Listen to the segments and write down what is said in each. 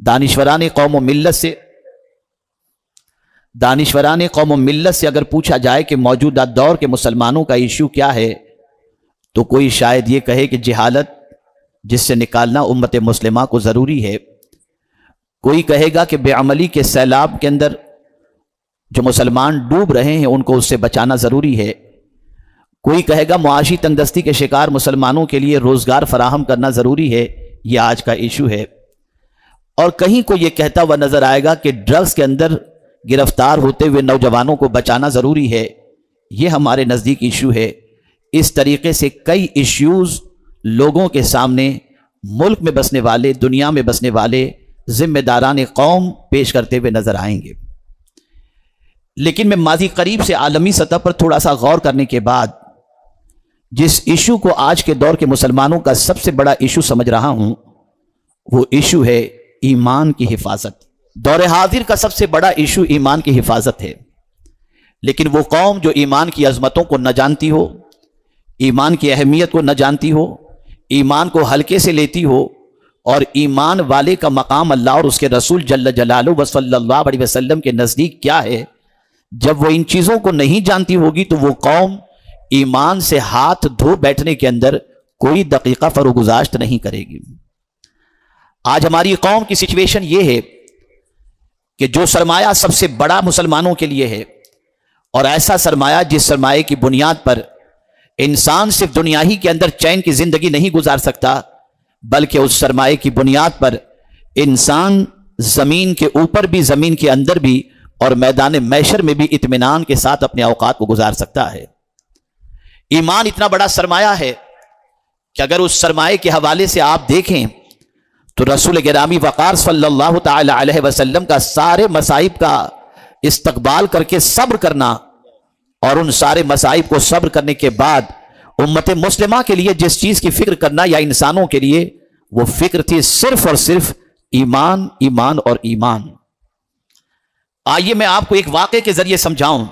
دانشوران قوم و ملت سے اگر پوچھا جائے کہ موجودہ دور کے مسلمانوں کا ایشو کیا ہے تو کوئی شاید یہ کہے کہ جہالت، جس سے نکالنا امت مسلمہ کو ضروری ہے۔ کوئی کہے گا کہ بے عملی کے سیلاب کے اندر جو مسلمان ڈوب رہے ہیں ان کو اس سے بچانا ضروری ہے۔ کوئی کہے گا معاشی تنگدستی کے شکار مسلمانوں کے لیے روزگار فراہم کرنا ضروری ہے، یہ آج کا ایشو ہے۔ اور کہیں کو یہ کہتا ہوا نظر آئے گا کہ ڈرگز کے اندر گرفتار ہوتے ہوئے نوجوانوں کو بچانا ضروری ہے، یہ ہمارے نزدیک ایشو ہے۔ اس طریقے سے کئی ایشوز لوگوں کے سامنے ملک میں بسنے والے، دنیا میں بسنے والے ذمہ داران قوم پیش کرتے ہوئے نظر آئیں گے۔ لیکن میں ماضی قریب سے عالمی سطح پر تھوڑا سا غور کرنے کے بعد جس ایشو کو آج کے دور کے مسلمانوں کا سب سے بڑا ایشو سمجھ رہا ہوں وہ ایشو ہے ایمان کی حفاظت۔ دور حاضر کا سب سے بڑا ایشو ایمان کی حفاظت ہے، لیکن وہ قوم جو ایمان کی عظمتوں کو نہ جانتی ہو، ایمان کی اہمیت کو نہ جانتی ہو، ایمان کو ہلکے سے لیتی ہو، اور ایمان والے کا مقام اللہ اور اس کے رسول جل جلالہ و صلی اللہ علیہ وسلم کے نزدیک کیا ہے، جب وہ ان چیزوں کو نہیں جانتی ہوگی تو وہ قوم ایمان سے ہاتھ دھو بیٹھنے کے اندر کوئی دقیقہ فروگزاشت نہیں کرے گی۔ آج ہماری قوم کی سچویشن یہ ہے کہ جو سرمایہ سب سے بڑا مسلمانوں کے لیے ہے، اور ایسا سرمایہ جس سرمایہ کی بنیاد پر انسان صرف دنیا ہی کے اندر چین کی زندگی نہیں گزار سکتا، بلکہ اس سرمایہ کی بنیاد پر انسان زمین کے اوپر بھی، زمین کے اندر بھی، اور میدان محشر میں بھی اطمینان کے ساتھ اپنے اوقات کو گزار سکتا ہے۔ ایمان اتنا بڑا سرمایہ ہے کہ اگر اس سرمایہ کے حوالے سے آپ دیکھیں تو رسول گرامی وقار صلی اللہ تعالی علیہ وسلم کا سارے مصائب کا استقبال کر کے صبر کرنا، اور ان سارے مصائب کو صبر کرنے کے بعد امت مسلمہ کے لیے جس چیز کی فکر کرنا، یا انسانوں کے لیے، وہ فکر تھی صرف اور صرف ایمان، ایمان اور ایمان۔ آئیے میں آپ کو ایک واقعے کے ذریعے سمجھاؤں۔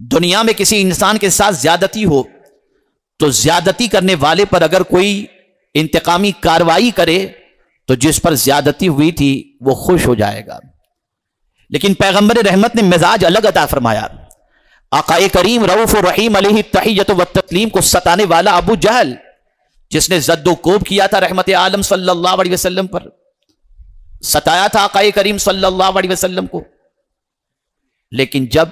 دنیا میں کسی انسان کے ساتھ زیادتی ہو تو زیادتی کرنے والے پر اگر کوئی انتقامی کارروائی کرے تو جس پر زیادتی ہوئی تھی وہ خوش ہو جائے گا، لیکن پیغمبر رحمت نے مزاج الگ عطا فرمایا۔ آقا کریم رؤوف الرحیم علیہ التحیۃ والتسلیم کو ستانے والا ابو جہل، جس نے زد و کوب کیا تھا رحمت عالم صلی اللہ علیہ وسلم پر، ستایا تھا آقا کریم صلی اللہ علیہ وسلم کو، لیکن جب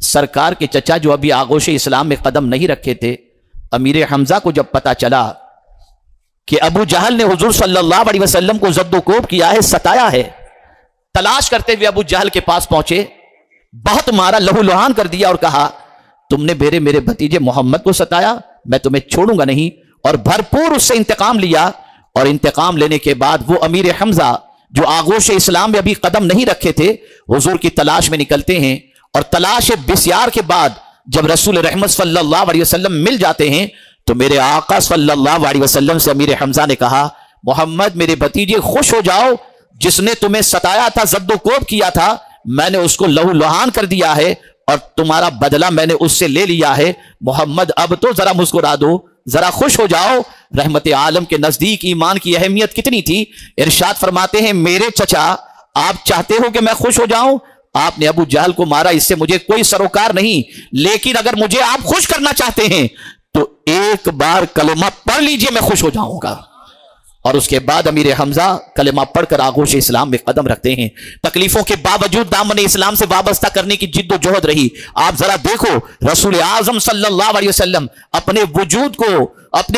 سرکار کے چچا جو ابھی آغوش اسلام میں قدم نہیں رکھے تھے، امیر حمزہ کو جب پتا چلا کہ ابو جہل نے حضور صلی اللہ علیہ وسلم کو زد و کوب کیا ہے، ستایا ہے، تلاش کرتے ہوئے ابو جہل کے پاس پہنچے، بہت مارا، لہو لہان کر دیا، اور کہا تم نے میرے بھتیجے محمد کو ستایا، میں تمہیں چھوڑوں گا نہیں، اور بھرپور اس سے انتقام لیا۔ اور انتقام لینے کے بعد وہ امیر حمزہ جو آغوش اسلام میں ابھی قدم نہیں رکھے تھے، حضور کی تلاش میں نکلتے ہیں، اور تلاش بسیار کے بعد جب رسول رحمت صلی اللہ علیہ وسلم مل جاتے ہیں تو میرے آقا صلی اللہ علیہ وسلم سے امیر حمزہ نے کہا، محمد میرے بھتیجے خوش ہو جاؤ، جس نے تمہیں ستایا تھا، زد و کوب کیا تھا، میں نے اس کو لہو لہان کر دیا ہے، اور تمہارا بدلہ میں نے اس سے لے لیا ہے۔ محمد اب تو ذرا مسکرا دو، ذرا خوش ہو جاؤ۔ رحمت عالم کے نزدیک ایمان کی اہمیت کتنی تھی، ارشاد فرماتے ہیں، میرے چچا آپ چاہتے ہو کہ میں خوش ہو جاؤں؟ آپ نے ابو جہل کو مارا، اس سے مجھے کوئی سروکار نہیں، لیکن اگر مجھے آپ خوش کرنا چاہتے ہیں تو ایک بار کلمہ پڑھ لیجئے، میں خوش ہو جاؤں گا۔ اور اس کے بعد امیر حمزہ کلمہ پڑھ کر آغوش اسلام میں قدم رکھتے ہیں۔ تکلیفوں کے باوجود دامن اسلام سے وابستہ کرنے کی جد و جہد رہی۔ آپ ذرا دیکھو، رسول اعظم صلی اللہ علیہ وسلم اپنے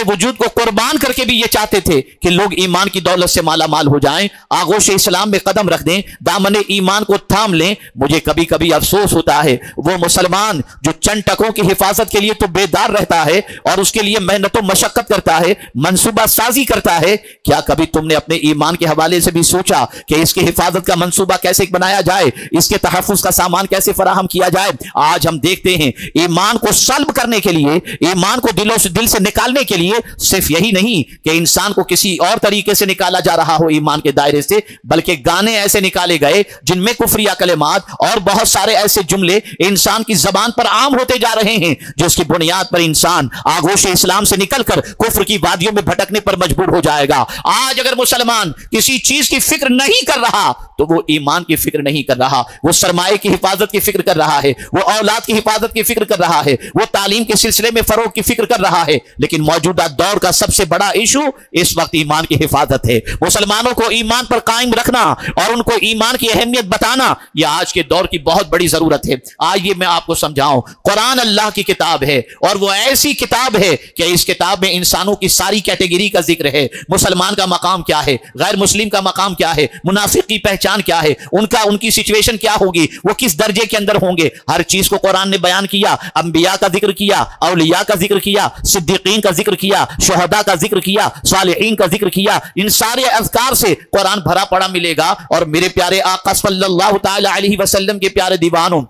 وجود کو قربان کر کے بھی یہ چاہتے تھے کہ لوگ ایمان کی دولت سے مالا مال ہو جائیں، آغوش اسلام میں قدم رکھ دیں، دامن ایمان کو تھام لیں۔ مجھے کبھی کبھی افسوس ہوتا ہے وہ مسلمان جو چند ٹکوں کی حفاظت کے لیے تو بیدار رہتا ہے اور اس کے لیے محنت و مشقت کرتا ہے، منصوبہ سازی کرتا ہے، کیا کبھی تم نے اپنے ایمان کے حوالے سے بھی سوچا کہ اس کی حفاظت کا منصوبہ کیسے بنایا جائے، اس کے تحفظ کا سامان کیسے فراہم کیا جائے؟ آج ہم دیکھتے ہیں ایمان کو سلب کرنے کے لیے، ایمان کو دل سے نکالنے کے لیے صرف یہی نہیں کہ انسان کو کسی اور طریقے سے نکالا جا رہا ہو ایمان کے دائرے سے، بلکہ گانے ایسے نکالے گئے جن میں کفریہ کلمات اور بہت سارے ایسے جملے انسان کی زبان پر عام ہوتے جا رہے ہیں جس کی بنیاد پر انسان آغوش اسلام سے نکل کر کفر کی وادیوں میں بھٹکنے پر مجبور ہو جائے گا۔ آج اگر مسلمان کسی چیز کی فکر نہیں کر رہا تو وہ ایمان کی فکر نہیں کر رہا، وہ سرمایہ کی حفاظت کی فکر کر رہا ہے، وہ اولاد کی حفاظت کی فکر کر رہا ہے، وہ تعلیم کے سلسلے میں فروغ کی فکر کر رہا ہے۔ لیکن موجودہ دور کا سب سے بڑا ایشو اس وقت ایمان کی حفاظت ہے۔ مسلمانوں کو ایمان پر قائم رکھنا اور ان کو ایمان کی اہمیت بتانا یہ آج کے دور کی بہت بڑی ضرورت ہے۔ آئیے میں آپ کو سمجھاؤں، قرآن اللہ کی کتاب ہے اور وہ ایسی کتاب ہے کہ اس کتاب میں انسانوں کی ساری کیٹیگری کا ذکر ہے۔ مسلمان کا مقام کیا ہے، غیر مسلم کا مقام کیا ہے، منافق کی پہچان کیا ہے، ان کی سچویشن کیا ہوگی، وہ کس درجے کے اندر ہوں گے، ہر چیز کو قرآن نے بیان کیا۔ انبیاء کا ذکر کیا، اولیاء کا ذکر کیا، صدیقین کا ذکر کیا، شہداء کا ذکر کیا، صالحین کا ذکر کیا۔ ان سارے اذکار سے قرآن بھرا پڑا ملے گا۔ اور میرے پیارے آقا صلی اللہ تعالی علیہ وسلم کے پیارے دیوانوں،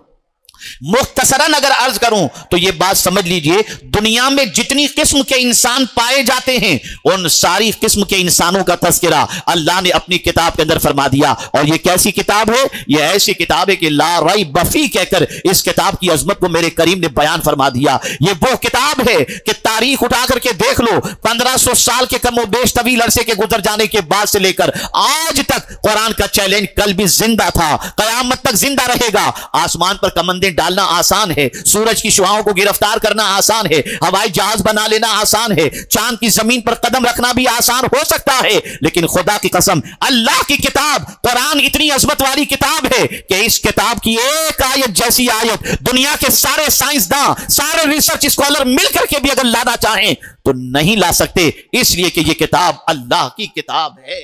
مختصراً اگر عرض کروں تو یہ بات سمجھ لیجئے، دنیا میں جتنی قسم کے انسان پائے جاتے ہیں ان ساری قسم کے انسانوں کا تذکرہ اللہ نے اپنی کتاب کے اندر فرما دیا۔ اور یہ کیسی کتاب ہے؟ یہ ایسی کتاب ہے کہ لا ریب فیہ کہہ کر اس کتاب کی عظمت کو میرے کریم نے بیان فرما دیا۔ یہ وہ کتاب ہے کہ تاریخ اٹھا کر کے دیکھ لو، 1500 سال کے کم و بیش طویل عرصے کے گزر جانے کے بعد سے لے کر آج تک قرآن کا چیلنج کل بھی زندہ تھا، قیامت تک زندہ رہے گا۔ آسمان پر کمندیں ڈالنا آسان ہے، سورج کی شعاؤں کو گرفتار کرنا آسان ہے، ہوائی جہاز بنا لینا آسان ہے، چاند کی زمین پر قدم رکھنا بھی آسان ہو سکتا ہے، لیکن خدا کی قسم اللہ کی کتاب قرآن اتنی عظمت والی کتاب ہے کہ اس کتاب کی ایک آیت جیسی آیت دنیا کے سارے سائنسداں، سارے ریسرچ اسکالر مل کر کے بھی اگر لانا چاہیں تو نہیں لا سکتے، اس لیے کہ یہ کتاب اللہ کی کتاب ہے۔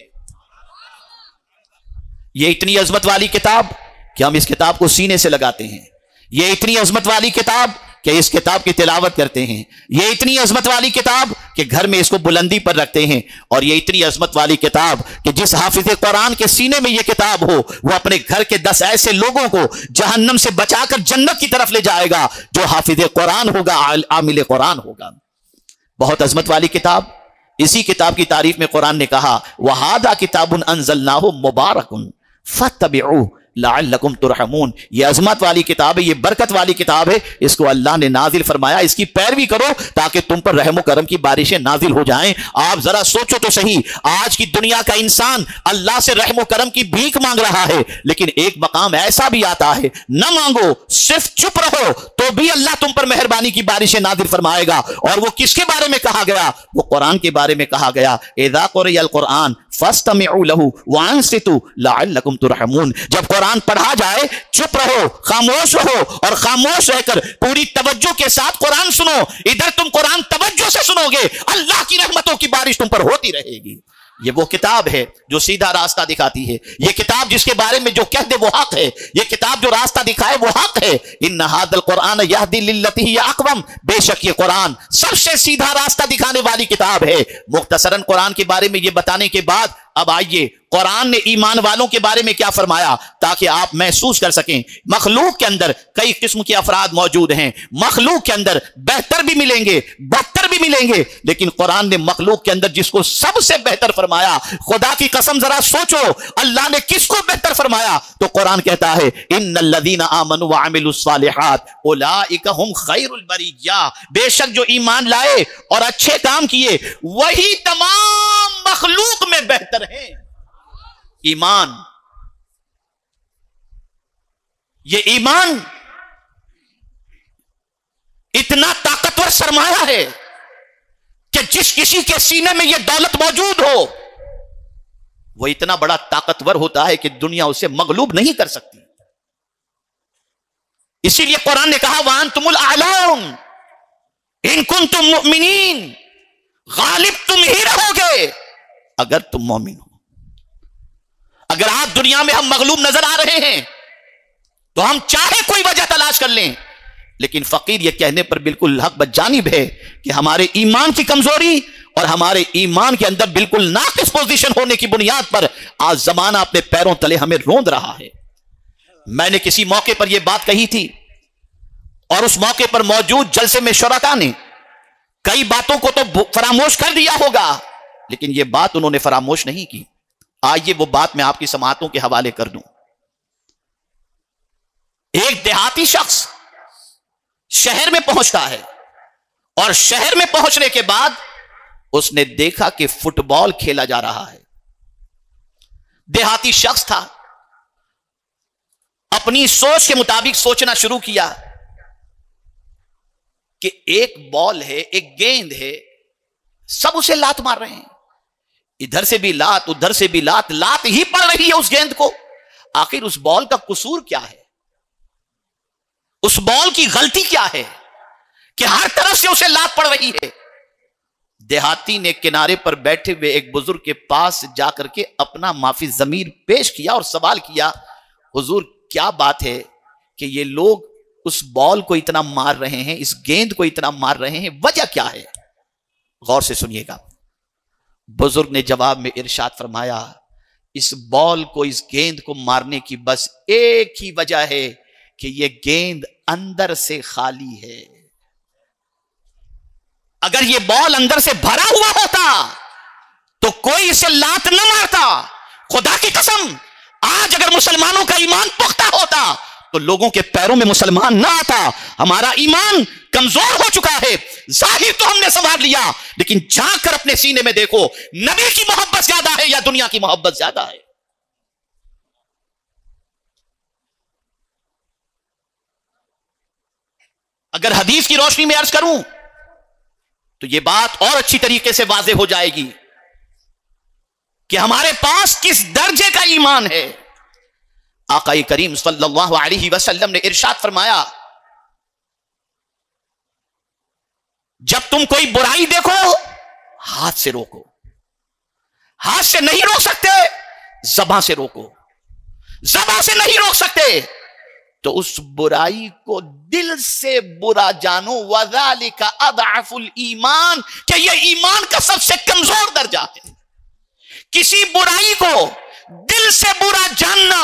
یہ اتنی عظمت والی کتاب کہ ہم اس کتاب کو سینے سے لگاتے ہیں، یہ اتنی عظمت والی کتاب کہ اس کتاب کی تلاوت کرتے ہیں، یہ اتنی عظمت والی کتاب کہ گھر میں اس کو بلندی پر رکھتے ہیں، اور یہ اتنی عظمت والی کتاب کہ جس حافظ قرآن کے سینے میں یہ کتاب ہو وہ اپنے گھر کے 10 ایسے لوگوں کو جہنم سے بچا کر جنت کی طرف لے جائے گا جو حافظ قرآن ہوگا، عامل قرآن ہوگا۔ بہت عظمت والی کتاب۔ اسی کتاب کی تعریف میں قرآن نے کہا وَهَذَا كِتَابٌ أَنزَلْنَاهُ مُبَارَكٌ فَاتَّبِعُوهُ لعلکم ترحمون۔ یہ عظمت والی کتاب ہے، یہ برکت والی کتاب ہے، اس کو اللہ نے نازل فرمایا، اس کی پیروی کرو تاکہ تم پر رحم و کرم کی بارشیں نازل ہو جائیں۔ آپ ذرا سوچو تو صحیح، آج کی دنیا کا انسان اللہ سے رحم و کرم کی بھیک مانگ رہا ہے، لیکن ایک مقام ایسا بھی آتا ہے نہ مانگو، صرف چپ رہو تو بھی اللہ تم پر مہربانی کی بارشیں نازل فرمائے گا۔ اور وہ کس کے بارے میں کہا گیا؟ وہ قرآن کے بارے میں کہا گیا اذا قرئ القرآن فاستمعوا له وانصتوا لعلکم ترحمون۔ جب قرآن پڑھا جائے چپ رہو، خاموش رہو، اور خاموش رہ کر پوری توجہ کے ساتھ قرآن سنو۔ ادھر تم قرآن توجہ سے سنو گے، اللہ کی رحمتوں کی بارش تم پر ہوتی رہے گی۔ یہ وہ کتاب ہے جو سیدھا راستہ دکھاتی ہے، یہ کتاب جس کے بارے میں جو کہہ دے وہ حق ہے، یہ کتاب جو راستہ دکھائے وہ حق ہے۔ ان ھذا القرآن یہدی للتی ہی اقوم، بے شک یہ قرآن سب سے سیدھا راستہ دکھانے والی کتاب ہے۔ مختصراً قرآن کے بارے میں یہ بتانے کے بعد اب آئیے قرآن نے ایمان والوں کے بارے میں کیا فرمایا تاکہ آپ محسوس کر سکیں۔ مخلوق کے اندر کئی قسم کے افراد موجود ہیں، مخلوق کے اندر بہتر بھی ملیں گے، بدتر بھی ملیں گے، لیکن قرآن نے مخلوق کے اندر جس کو سب سے بہتر فرمایا، خدا کی قسم ذرا سوچو اللہ نے کس کو بہتر فرمایا؟ تو قرآن کہتا ہے ان الذین آمنوا وعملوا الصالحات اولئک هم خیر البریہ، بے شک جو ایمان لائے اور اچھے کام کیے وہی تمام مخلوق میں بہتر ہیں۔ ایمان، یہ ایمان اتنا طاقتور سرمایہ ہے کہ جس کسی کے سینے میں یہ دولت موجود ہو وہ اتنا بڑا طاقتور ہوتا ہے کہ دنیا اسے مغلوب نہیں کر سکتی۔ اسی لیے قرآن نے کہا وَأَنْتُمُ الْأَعْلَوْنَ إِن كُنتُم مُؤْمِنِينَ، غالب تم ہی رہو گے اگر تم مومن ہو۔ اگر آپ دنیا میں ہم مغلوب نظر آ رہے ہیں تو ہم چاہے کوئی وجہ تلاش کر لیں، لیکن فقیر یہ کہنے پر بالکل حق بجانب ہے کہ ہمارے ایمان کی کمزوری اور ہمارے ایمان کے اندر بالکل ناقص پوزیشن ہونے کی بنیاد پر آج زمانہ اپنے پیروں تلے ہمیں روند رہا ہے۔ میں نے کسی موقع پر یہ بات کہی تھی اور اس موقع پر موجود جلسے میں شرکا نے کئی باتوں کو تو فراموش کر دیا ہوگا، لیکن یہ بات انہوں نے فراموش نہیں کی۔ آئیے وہ بات میں آپ کی سماعتوں کے حوالے کر دوں۔ ایک دیہاتی شخص شہر میں پہنچتا ہے، اور شہر میں پہنچنے کے بعد اس نے دیکھا کہ فٹ بال کھیلا جا رہا ہے۔ دیہاتی شخص تھا، اپنی سوچ کے مطابق سوچنا شروع کیا کہ ایک بال ہے، ایک گیند ہے، سب اسے لات مار رہے ہیں، ادھر سے بھی لات، ادھر سے بھی لات، لات ہی پڑ رہی ہے اس گیند کو۔ آخر اس بال کا قصور کیا ہے؟ اس بال کی غلطی کیا ہے کہ ہر طرف سے اسے لات پڑ رہی ہے؟ دیہاتی نے کنارے پر بیٹھے ہوئے ایک بزرگ کے پاس جا کر کے اپنا معافی ضمیر پیش کیا اور سوال کیا، حضور کیا بات ہے کہ یہ لوگ اس بال کو اتنا مار رہے ہیں، اس گیند کو اتنا مار رہے ہیں، وجہ کیا ہے؟ غور سے سنیے گا۔ بزرگ نے جواب میں ارشاد فرمایا، اس بال کو، اس گیند کو مارنے کی بس ایک ہی وجہ ہے کہ یہ گیند اندر سے خالی ہے۔ اگر یہ بال اندر سے بھرا ہوا ہوتا تو کوئی اسے لات نہ مارتا۔ خدا کی قسم، آج اگر مسلمانوں کا ایمان پختہ ہوتا تو لوگوں کے پیروں میں مسلمان نہ آتا۔ ہمارا ایمان کمزور ہو چکا ہے، ظاہر تو ہم نے سنبھال لیا، لیکن جھانک کر اپنے سینے میں دیکھو، نبی کی محبت زیادہ ہے یا دنیا کی محبت زیادہ ہے؟ اگر حدیث کی روشنی میں عرض کروں تو یہ بات اور اچھی طریقے سے واضح ہو جائے گی کہ ہمارے پاس کس درجے کا ایمان ہے۔ آقا کریم صلی اللہ علیہ وسلم نے ارشاد فرمایا، جب تم کوئی برائی دیکھو ہاتھ سے روکو، ہاتھ سے نہیں روک سکتے زبان سے روکو، زبان سے نہیں روک سکتے تو اس برائی کو دل سے برا جانو، وَذَلِكَ أَضْعَفُ الْإِيمَانِ، کہ یہ ایمان کا سب سے کمزور درجہ ہے۔ کسی برائی کو دل سے برا جاننا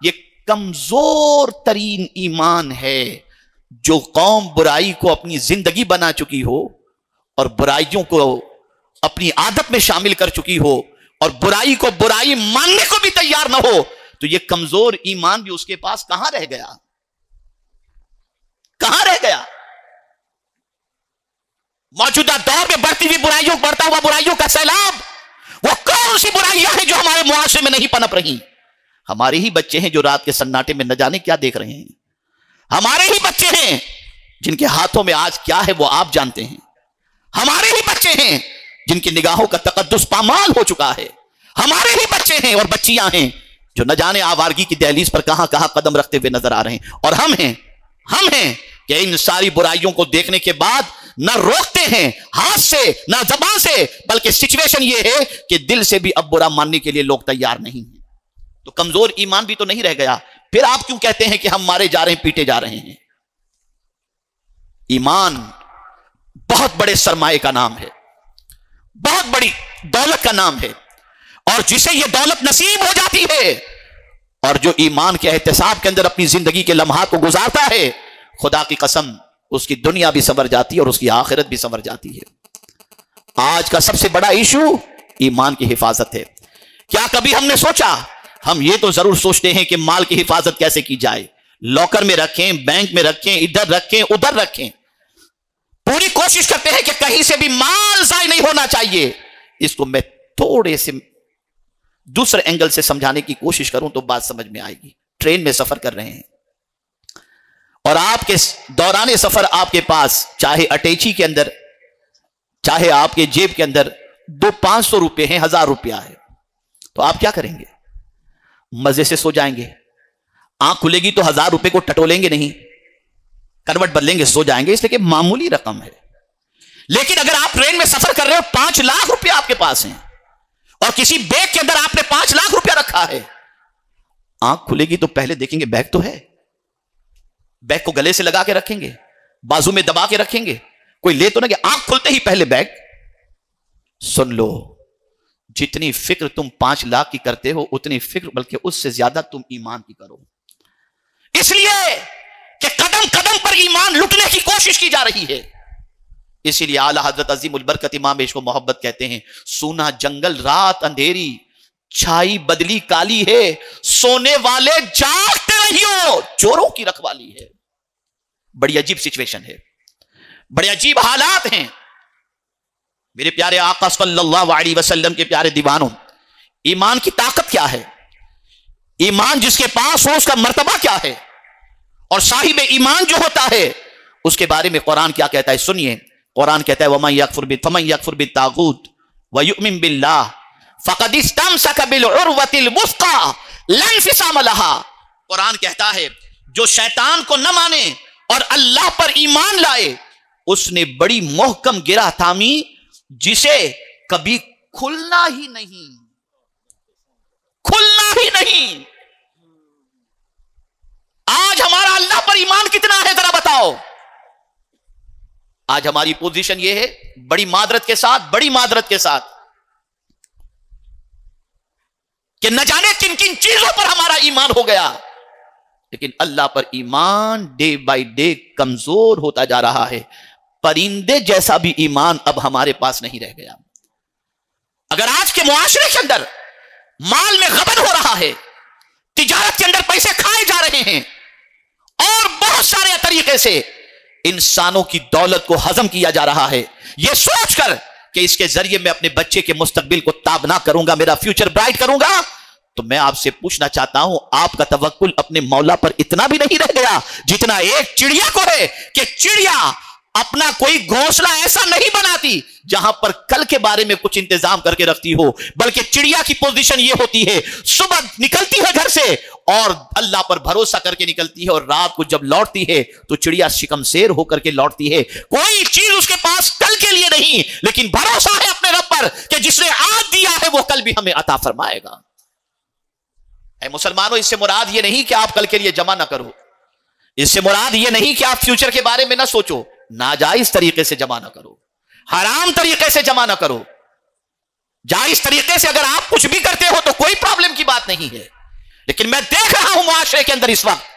یہ کمزور ترین ایمان ہے۔ جو قوم برائی کو اپنی زندگی بنا چکی ہو اور برائیوں کو اپنی عادت میں شامل کر چکی ہو اور برائی کو برائی ماننے کو بھی تیار نہ ہو، تو یہ کمزور ایمان بھی اس کے پاس کہاں رہ گیا؟ کہاں رہ گیا؟ موجودہ دور میں بڑھتی ہوئی برائیوں، بڑھتا ہوا برائیوں کا سیلاب، وہ کون سی برائیاں ہیں جو ہمارے معاشرے میں نہیں پنپ رہی؟ ہمارے ہی بچے ہیں جو رات کے سناٹے میں نہ جانے کیا دیکھ رہے ہیں، ہمارے ہی بچے ہیں جن کے ہاتھوں میں آج کیا ہے وہ آپ جانتے ہیں، ہمارے ہی بچے ہیں جن کی نگاہوں کا تقدس پامال ہو چکا ہے، ہمارے ہی بچے ہیں اور بچیاں ہیں جو نہ جانے آوارگی کی دہلیز پر کہاں کہاں قدم رکھتے ہوئے نظر آ رہے ہیں، اور ہم ہیں کہ ان ساری برائیوں کو دیکھنے کے بعد نہ روکتے ہیں ہاتھ سے نہ زبان سے، بلکہ سچویشن یہ ہے کہ دل سے بھی اب برا ماننے کے لیے لوگ تیار نہیں ہیں۔ تو کمزور ایمان بھی تو نہیں رہ گیا، پھر آپ کیوں کہتے ہیں کہ ہم مارے جا رہے ہیں، پیٹے جا رہے ہیں؟ ایمان بہت بڑے سرمایہ کا نام ہے، بہت بڑی دولت کا نام ہے، اور جسے یہ دولت نصیب ہو جاتی ہے اور جو ایمان کے احتساب کے اندر اپنی زندگی کے لمحات کو گزارتا ہے، خدا کی قسم اس کی دنیا بھی سنور جاتی ہے اور اس کی آخرت بھی سنور جاتی ہے۔ آج کا سب سے بڑا ایشو ایمان کی حفاظت ہے۔ کیا کبھی ہم نے سوچا؟ ہم یہ تو ضرور سوچتے ہیں کہ مال کی حفاظت کیسے کی جائے، لاکر میں رکھیں، بینک میں رکھیں، ادھر رکھیں، ادھر رکھیں، پوری کوشش کرتے ہیں کہ کہیں سے بھی مال ضائع نہیں ہونا چاہیے۔ اس کو میں تھوڑے سے دوسرے اینگل سے سمجھانے کی کوشش کروں تو بات سمجھ میں آئے گی۔ ٹرین میں سفر کر رہے ہیں اور آپ کے دوران سفر آپ کے پاس چاہے اٹیچی کے اندر چاہے آپ کے جیب کے اندر 500 روپے ہیں، 1000 روپیہ ہے، تو آپ کیا کریں گے؟ مزے سے سو جائیں گے، آنکھ کھلے گی تو 1000 روپے کو ٹٹولیں گے نہیں، کروٹ بدلیں گے، سو جائیں گے، اس لیے کہ معمولی رقم ہے۔ لیکن اگر آپ ٹرین میں سفر کر رہے ہو، 5 لاکھ روپے آپ کے پاس ہیں اور کسی بیگ کے اندر آپ نے 5 لاکھ روپیہ رکھا ہے، آنکھ کھلے گی تو پہلے دیکھیں گے بیگ تو ہے، بیگ کو گلے سے لگا کے رکھیں گے، بازو میں دبا کے رکھیں گے، کوئی لے تو نہ کہ آنکھ کھلتے ہی پہلے بیگ۔ سن لو، جتنی فکر تم 5 لاکھ کی کرتے ہو اتنی فکر بلکہ اس سے زیادہ تم ایمان کی کرو، اس لیے کہ قدم قدم پر ایمان لٹنے کی کوشش کی جا رہی ہے۔ اسی لیے اعلیٰ حضرت عظیم البرکت امام عشق و محبت کہتے ہیں سونا جنگل رات اندھیری چھائی بدلی کالی ہے، سونے والے جاگتے رہیو چوروں کی رکھوالی ہے۔ بڑی عجیب سچویشن ہے، بڑے عجیب حالات ہیں۔ میرے پیارے آقا صلی اللہ علیہ وسلم کے پیارے دیوانوں، ایمان کی طاقت کیا ہے؟ ایمان جس کے پاس ہو اس کا مرتبہ کیا ہے؟ اور صاحب ایمان جو ہوتا ہے اس کے بارے میں قرآن کیا کہتا ہے؟ سنیے، قرآن کہتا ہے فَمَن يَكْفُرْ بِالطَّاغُوتِ وَيُؤْمِن بِاللَّهِ فَقَدِ اسْتَمْسَكَ بِالْعُرْوَةِ الْوُثْقَىٰ لَا انفصام لَهَا۔ قرآن کہتا ہے جو شیطان کو نہ مانے اور اللہ پر ایمان لائے اس نے بڑی محکم گرہ تھامی جسے کبھی کھلنا ہی نہیں، کھلنا ہی نہیں۔ آج ہمارا اللہ پر ایمان کتنا ہے ذرا بتاؤ؟ آج ہماری پوزیشن یہ ہے، بڑی معذرت کے ساتھ، بڑی معذرت کے ساتھ، کہ نہ جانے کن کن چیزوں پر ہمارا ایمان ہو گیا، لیکن اللہ پر ایمان ڈے بائی ڈے کمزور ہوتا جا رہا ہے۔ پرندے جیسا بھی ایمان اب ہمارے پاس نہیں رہ گیا۔ اگر آج کے معاشرے کے اندر مال میں غبن ہو رہا ہے، تجارت کے اندر پیسے کھائے جا رہے ہیں، اور بہت سارے طریقے سے انسانوں کی دولت کو ہضم کیا جا رہا ہے، یہ سوچ کر کہ اس کے ذریعے میں اپنے بچے کے مستقبل کو تابنا کروں گا، میرا فیوچر برائٹ کروں گا، تو میں آپ سے پوچھنا چاہتا ہوں آپ کا توکل اپنے مولا پر اتنا بھی نہیں رہ گیا جتنا ایک چڑیا کو ہے، کہ چڑیا اپنا کوئی گھونسلہ ایسا نہیں بناتی جہاں پر کل کے بارے میں کچھ انتظام کر کے رکھتی ہو، بلکہ چڑیا کی پوزیشن یہ ہوتی ہے صبح نکلتی ہے گھر سے اور اللہ پر بھروسہ کر کے نکلتی ہے، اور رات کو جب لوٹتی ہے تو چڑیا شکم سیر ہو کر کے لوٹتی ہے، کوئی چیز اس کے پاس کل کے لیے نہیں، لیکن بھروسہ ہے اپنے رب پر کہ جس نے آج دیا ہے وہ کل بھی ہمیں عطا فرمائے گا۔ اے مسلمانوں، اس سے مراد یہ نہیں کہ آپ کل کے لیے جمع نہ کرو، اس سے مراد یہ نہیں کہ آپ فیوچر کے بارے میں نہ سوچو، ناجائز طریقے سے جمع نہ کرو، حرام طریقے سے جمع نہ کرو، جائز طریقے سے اگر آپ کچھ بھی کرتے ہو تو کوئی پرابلم کی بات نہیں ہے، لیکن میں دیکھ رہا ہوں معاشرے کے اندر اس وقت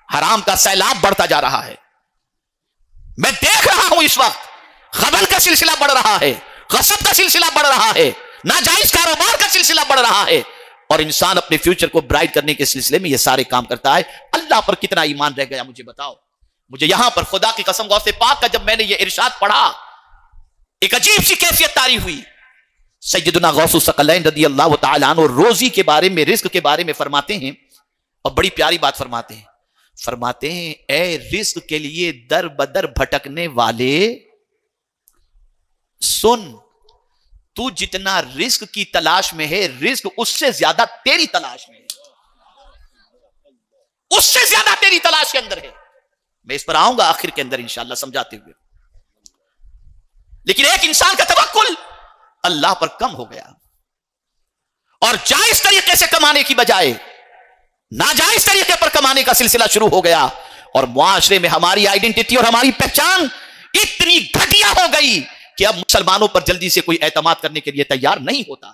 حرام کا سیلاب بڑھتا جا رہا ہے، میں دیکھ رہا ہوں اس وقت غبن کا سلسلہ بڑھ رہا ہے، غصب کا سلسلہ بڑھ رہا ہے، ناجائز کاروبار کا سلسلہ بڑھ رہا ہے، اور انسان اپنے فیوچر کو برائٹ کرنے کے سلسلے میں یہ سارے کام کرتا ہے۔ اللہ پر کتنا ایمان رہ گیا مجھے بتاؤ؟ مجھے یہاں پر خدا کی قسم غوث پاک کا جب میں نے یہ ارشاد پڑھا ایک عجیب سی کیفیت طاری ہوئی۔ سیدنا غوث الثقلین رضی اللہ تعالیٰ عنہ روزی کے بارے میں، رزق کے بارے میں فرماتے ہیں، اور بڑی پیاری بات فرماتے ہیں اے رزق کے لیے در بدر بھٹکنے والے سن، تو جتنا رزق کی تلاش میں ہے رزق اس سے زیادہ تیری تلاش میں ہے، اس سے زیادہ تیری تلاش کے اندر ہے۔ میں اس پر آؤں گا آخر کے اندر انشاءاللہ سمجھاتے ہوئے، لیکن ایک انسان کا توکل اللہ پر کم ہو گیا اور جائز طریقے سے کمانے کی بجائے ناجائز طریقے پر کمانے کا سلسلہ شروع ہو گیا، اور معاشرے میں ہماری آئیڈینٹی اور ہماری پہچان اتنی گھٹیا ہو گئی کہ اب مسلمانوں پر جلدی سے کوئی اعتماد کرنے کے لیے تیار نہیں ہوتا۔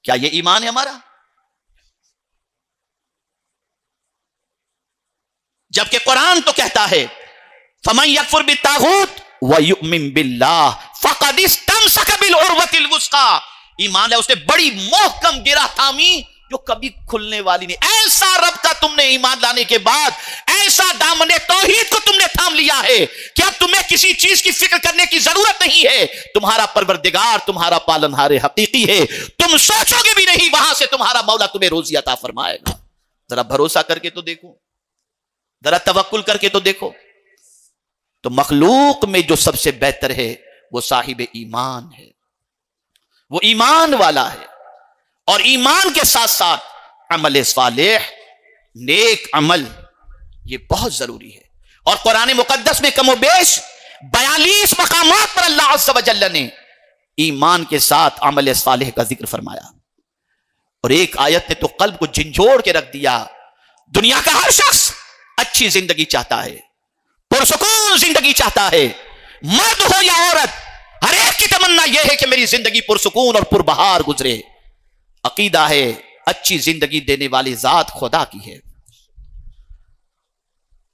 کیا یہ ایمان ہے ہمارا؟ جبکہ قرآن تو کہتا ہے فَمَن يَكْفُرْ بِالطَّاغُوتِ وَيُؤْمِن بِاللَّهِ فَقَدِ اسْتَمْسَكَ بِالْعُرْوَةِ الْوُثْقَىٰ، ایمان ہے اس نے بڑی محکم گرہ تھامی جو کبھی کھلنے والی نہیں۔ ایسا رب کا تم نے ایمان لانے کے بعد ایسا دامن توحید کو تم نے تھام لیا ہے کہ اب تمہیں کسی چیز کی فکر کرنے کی ضرورت نہیں ہے، تمہارا پروردگار تمہارا پالنہار حقیقی ہے، تم سوچو گے بھی نہیں وہاں سے تمہارا مولا تمہیں روزی عطا فرمائے گا۔ ذرا بھروسہ کر کے تو دیکھو، ذرا توکل کر کے تو دیکھو، تو مخلوق میں جو سب سے بہتر ہے وہ صاحب ایمان ہے، وہ ایمان والا ہے، اور ایمان کے ساتھ ساتھ عمل صالح، نیک عمل، یہ بہت ضروری ہے۔ اور قرآن مقدس میں کم و بیش 42 مقامات پر اللہ عز و جل نے ایمان کے ساتھ عمل صالح کا ذکر فرمایا، اور ایک آیت نے تو قلب کو جھنجھوڑ کے رکھ دیا۔ دنیا کا ہر شخص اچھی زندگی چاہتا ہے، پرسکون زندگی چاہتا ہے، مرد ہو یا عورت، ہر ایک کی تمنا یہ ہے کہ میری زندگی پرسکون اور پربہار گزرے۔ عقیدہ ہے اچھی زندگی دینے والی ذات خدا کی ہے،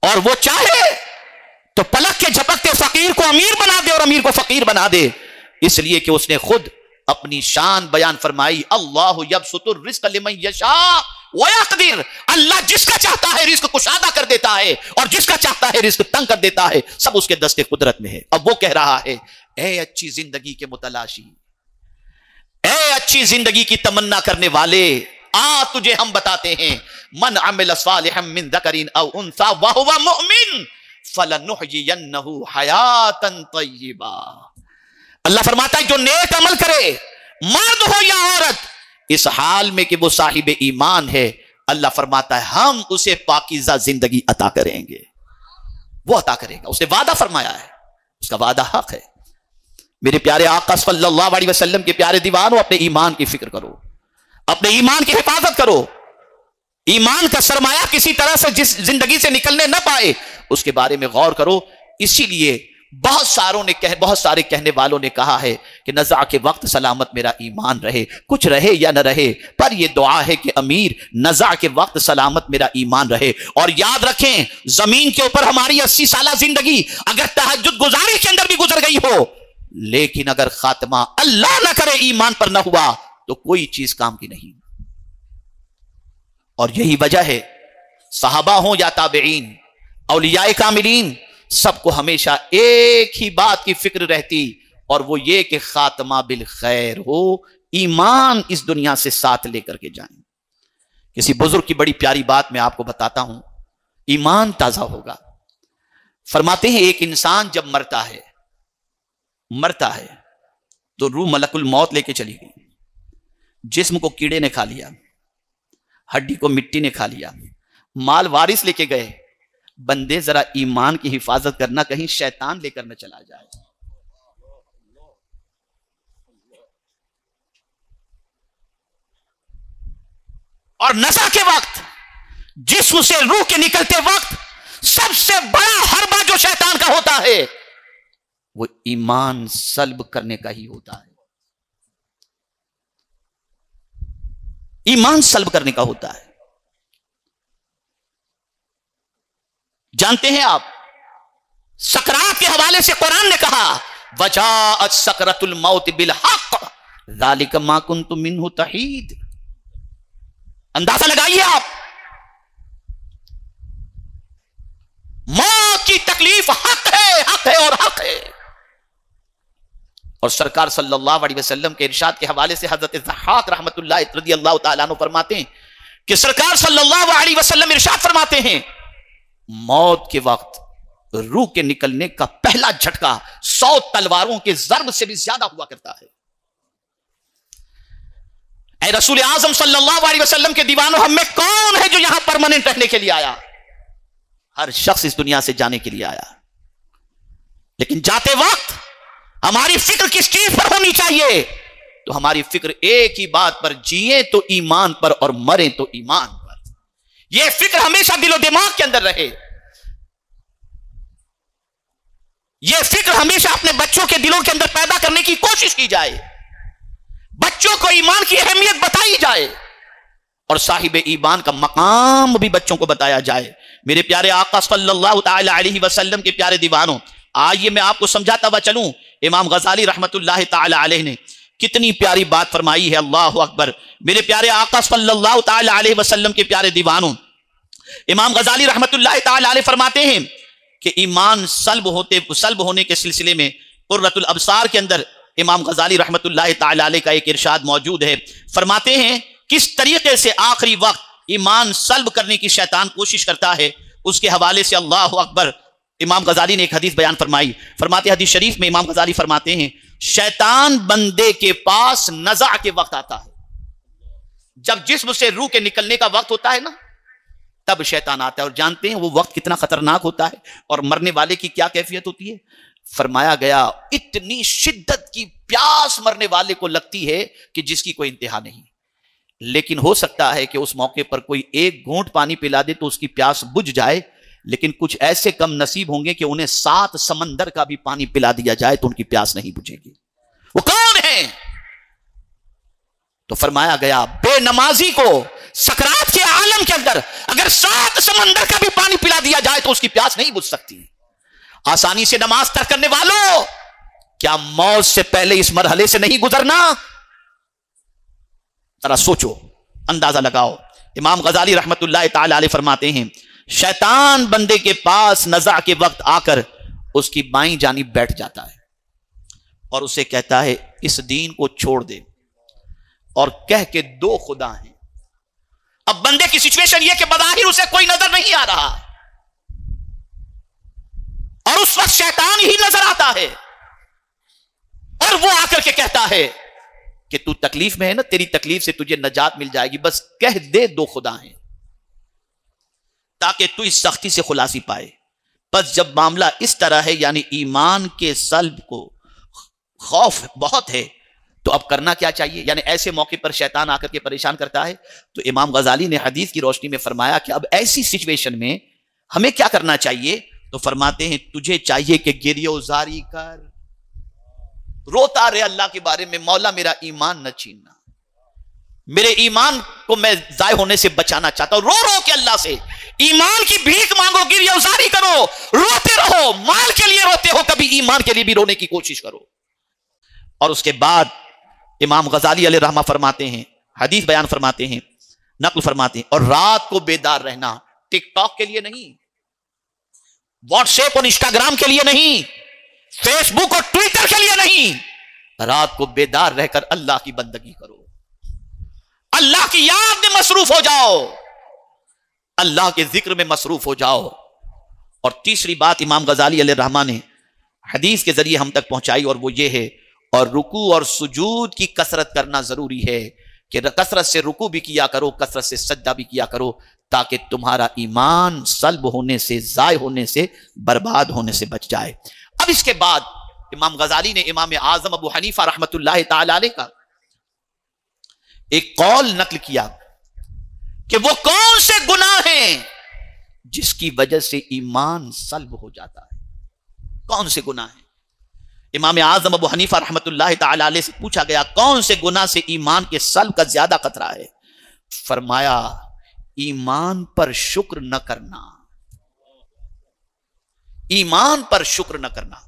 اور وہ چاہے تو پلک کے جھپکتے فقیر کو امیر بنا دے اور امیر کو فقیر بنا دے، اس لیے کہ اس نے خود اپنی شان بیان فرمائی، اللہ یبسط الرزق لمن یشاء ویقدر، اللہ جس کا چاہتا ہے رزق کشادہ کر دیتا ہے اور جس کا چاہتا ہے رزق تنگ کر دیتا ہے، سب اس کے دست قدرت میں ہے۔ اب وہ کہہ رہا ہے، اے اچھی زندگی کے متلاشی، اے اچھی زندگی کی تمنا کرنے والے، تجھے ہم بتاتے ہیں، من عمل صالحا من ذکر او انثى وهو مؤمن فلنحيينه حیاتا طیبا۔ اللہ فرماتا ہے جو نیک عمل کرے، مرد ہو یا عورت، اس حال میں کہ وہ صاحب ایمان ہے، اللہ فرماتا ہے ہم اسے پاکیزہ زندگی عطا کریں گے، وہ عطا کرے گا، اس نے وعدہ فرمایا ہے، اس کا وعدہ حق ہے۔ میرے پیارے آقا صلی اللہ علیہ وسلم کے پیارے دیوانوں، اپنے ایمان کی فکر کرو، اپنے ایمان کی حفاظت کرو، ایمان کا سرمایہ کسی طرح سے جس زندگی سے نکلنے نہ پائے اس کے بارے میں غور کرو۔ اسی لیے بہت سارے کہنے والوں نے کہا ہے کہ نزع کے وقت سلامت میرا ایمان رہے، کچھ رہے یا نہ رہے، پر یہ دعا ہے کہ امیر نزع کے وقت سلامت میرا ایمان رہے۔ اور یاد رکھیں، زمین کے اوپر ہماری 80 سالہ زندگی اگر تہجد گزاری کے اندر بھی گزر گئی ہو، لیکن اگر خاتمہ اللہ نہ کرے ایمان پر نہ ہوا تو کوئی چیز کام کی نہیں۔ اور یہی وجہ ہے صحابہ ہوں یا تابعین، اولیاء کاملین، سب کو ہمیشہ ایک ہی بات کی فکر رہتی، اور وہ یہ کہ خاتمہ بالخیر ہو، ایمان اس دنیا سے ساتھ لے کر کے جائیں۔ کسی بزرگ کی بڑی پیاری بات میں آپ کو بتاتا ہوں، ایمان تازہ ہوگا۔ فرماتے ہیں ایک انسان جب مرتا ہے تو روح ملک الموت لے کے چلی گئی، جسم کو کیڑے نے کھا لیا، ہڈی کو مٹی نے کھا لیا، مال وارث لے کے گئے، بندے ذرا ایمان کی حفاظت کرنا، کہیں شیطان لے کر نہ چلا جائے۔ اور نزع کے وقت، جسم سے روح کے نکلتے وقت، سب سے بڑا حربہ جو شیطان کا ہوتا ہے وہ ایمان سلب کرنے کا ہی ہوتا ہے، ایمان سلب کرنے کا ہوتا ہے۔ جانتے ہیں آپ، سکرات کے حوالے سے قرآن نے کہا وجاءت سکرۃ الموت بالحق ذالک ما کنت منہ تحید۔ اندازہ لگائیے آپ، موت کی تکلیف حق ہے اور حق ہے۔ اور سرکار صلی اللہ علیہ وسلم کے ارشاد کے حوالے سے حضرت ضحاک رحمت اللہ رضی اللہ تعالیٰ عنہ فرماتے ہیں کہ سرکار صلی اللہ علیہ وسلم ارشاد فرماتے ہیں، موت کے وقت روح کے نکلنے کا پہلا جھٹکا 100 تلواروں کے ضرب سے بھی زیادہ ہوا کرتا ہے۔ اے رسول اعظم صلی اللہ علیہ وسلم کے دیوانوں، ہم میں کون ہے جو یہاں پرماننٹ رہنے کے لیے آیا؟ ہر شخص اس دنیا سے جانے کے لیے آیا، لیکن جاتے وقت ہماری فکر کس چیز پر ہونی چاہیے؟ تو ہماری فکر ایک ہی بات پر، جیئیں تو ایمان پر اور مریں تو ایمان پر۔ یہ فکر ہمیشہ دل و دماغ کے اندر رہے، یہ فکر ہمیشہ اپنے بچوں کے دلوں کے اندر پیدا کرنے کی کوشش کی جائے، بچوں کو ایمان کی اہمیت بتائی جائے، اور صاحب ایمان کا مقام بھی بچوں کو بتایا جائے۔ میرے پیارے آقا صلی اللہ تعالی علیہ وسلم کے پیارے دیوانوں، آئیے میں آپ کو سمجھاتا ہوا چلوں، امام غزالی رحمت اللہ تعالی علیہ نے کتنی پیاری بات فرمائی ہے، اللہ اکبر۔ میرے پیارے آقا صلی اللہ تعالی علیہ وسلم کے پیارے دیوانوں، امام غزالی رحمت اللہ تعالی علیہ فرماتے ہیں کہ ایمان سلب ہونے کے سلسلے میں قرۃ الابصار کے اندر امام غزالی رحمت اللہ تعالی علیہ کا ایک ارشاد موجود ہے۔ فرماتے ہیں کس طریقے سے آخری وقت ایمان سلب کرنے کی شیطان کوشش کرتا ہے، اس کے حوالے سے اللہ اکبر امام غزالی نے ایک حدیث بیان فرمائی۔ فرماتے حدیث شریف میں امام غزالی فرماتے ہیں شیطان بندے کے پاس نزع کے وقت آتا ہے، جب جسم سے روح کے نکلنے کا وقت ہوتا ہے نا، تب شیطان آتا ہے۔ اور جانتے ہیں وہ وقت کتنا خطرناک ہوتا ہے اور مرنے والے کی کیا کیفیت ہوتی ہے؟ فرمایا گیا اتنی شدت کی پیاس مرنے والے کو لگتی ہے کہ جس کی کوئی انتہا نہیں، لیکن ہو سکتا ہے کہ اس موقع پر کوئی ایک گھونٹ پانی پلا دے تو اس کی پیاس بجھ جائے، لیکن کچھ ایسے کم نصیب ہوں گے کہ انہیں 7 سمندر کا بھی پانی پلا دیا جائے تو ان کی پیاس نہیں بجھے گی۔ وہ کون ہے؟ تو فرمایا گیا بے نمازی کو سکرات کے عالم کے اندر اگر 7 سمندر کا بھی پانی پلا دیا جائے تو اس کی پیاس نہیں بجھ سکتی۔ آسانی سے نماز ترک کرنے والوں، کیا موت سے پہلے اس مرحلے سے نہیں گزرنا؟ ذرا سوچو، اندازہ لگاؤ۔ امام غزالی رحمت اللہ تعالی علیہ فرماتے ہیں شیطان بندے کے پاس نزع کے وقت آ کر اس کی بائیں جانب بیٹھ جاتا ہے اور اسے کہتا ہے اس دین کو چھوڑ دے، اور کہہ کے دو خدا ہیں۔ اب بندے کی سچویشن یہ کہ بظاہر اسے کوئی نظر نہیں آ رہا، اور اس وقت شیطان ہی نظر آتا ہے، اور وہ آ کر کے کہتا ہے کہ تو تکلیف میں ہے نا، تیری تکلیف سے تجھے نجات مل جائے گی، بس کہہ دے دو خدا ہیں تاکہ تو اس سختی سے خلاصی پائے۔ بس جب معاملہ اس طرح ہے، یعنی ایمان کے سلب کو خوف بہت ہے، تو اب کرنا کیا چاہیے؟ یعنی ایسے موقع پر شیطان آ کر کے پریشان کرتا ہے، تو امام غزالی نے حدیث کی روشنی میں فرمایا کہ اب ایسی سچویشن میں ہمیں کیا کرنا چاہیے؟ تو فرماتے ہیں تجھے چاہیے کہ گریہ وزاری کر، روتا رہے اللہ کے بارے میں، مولا میرا ایمان نہ چھیننا، میرے ایمان کو میں ضائع ہونے سے بچانا چاہتا ہوں۔ رو رو کے اللہ سے ایمان کی بھیک مانگو، گریہ وزاری کرو، روتے رہو، مال کے لیے روتے ہو، کبھی ایمان کے لیے بھی رونے کی کوشش کرو۔ اور اس کے بعد امام غزالی علیہ رحمہ فرماتے ہیں، حدیث بیان فرماتے ہیں، نقل فرماتے ہیں، اور رات کو بیدار رہنا، ٹک ٹاک کے لیے نہیں، واٹس ایپ اور انسٹاگرام کے لیے نہیں، فیس بک اور ٹویٹر کے لیے نہیں، رات کو بیدار رہ کر اللہ کی بندگی کرو، اللہ کی یاد میں مصروف ہو جاؤ، اللہ کے ذکر میں مصروف ہو جاؤ۔ اور تیسری بات امام غزالی علیہ الرحمہ نے حدیث کے ذریعے ہم تک پہنچائی، اور وہ یہ ہے، اور رکوع اور سجود کی کثرت کرنا ضروری ہے کہ کثرت سے رکوع بھی کیا کرو، کثرت سے سجدہ بھی کیا کرو، تاکہ تمہارا ایمان سلب ہونے سے، ضائع ہونے سے، برباد ہونے سے بچ جائے۔ اب اس کے بعد امام غزالی نے امام اعظم ابو حنیفہ رحمت اللہ تعالی علیہ کا ایک قول نقل کیا کہ وہ کون سے گناہ ہیں جس کی وجہ سے ایمان سلب ہو جاتا ہے؟ کون سے گناہ ہیں؟ امام اعظم ابو حنیفہ رحمت اللہ تعالی علیہ سے پوچھا گیا کون سے گناہ سے ایمان کے سلب کا زیادہ خطرہ ہے؟ فرمایا ایمان پر شکر نہ کرنا، ایمان پر شکر نہ کرنا۔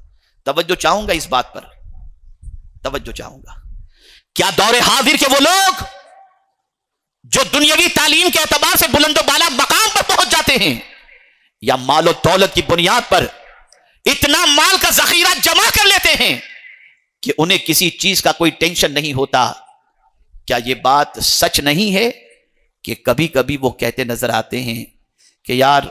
توجہ چاہوں گا اس بات پر، توجہ چاہوں گا۔ کیا دور حاضر کے وہ لوگ جو دنیاوی تعلیم کے اعتبار سے بلند و بالا مقام پر پہنچ جاتے ہیں، یا مال و دولت کی بنیاد پر اتنا مال کا ذخیرہ جمع کر لیتے ہیں کہ انہیں کسی چیز کا کوئی ٹینشن نہیں ہوتا، کیا یہ بات سچ نہیں ہے کہ کبھی کبھی وہ کہتے نظر آتے ہیں کہ یار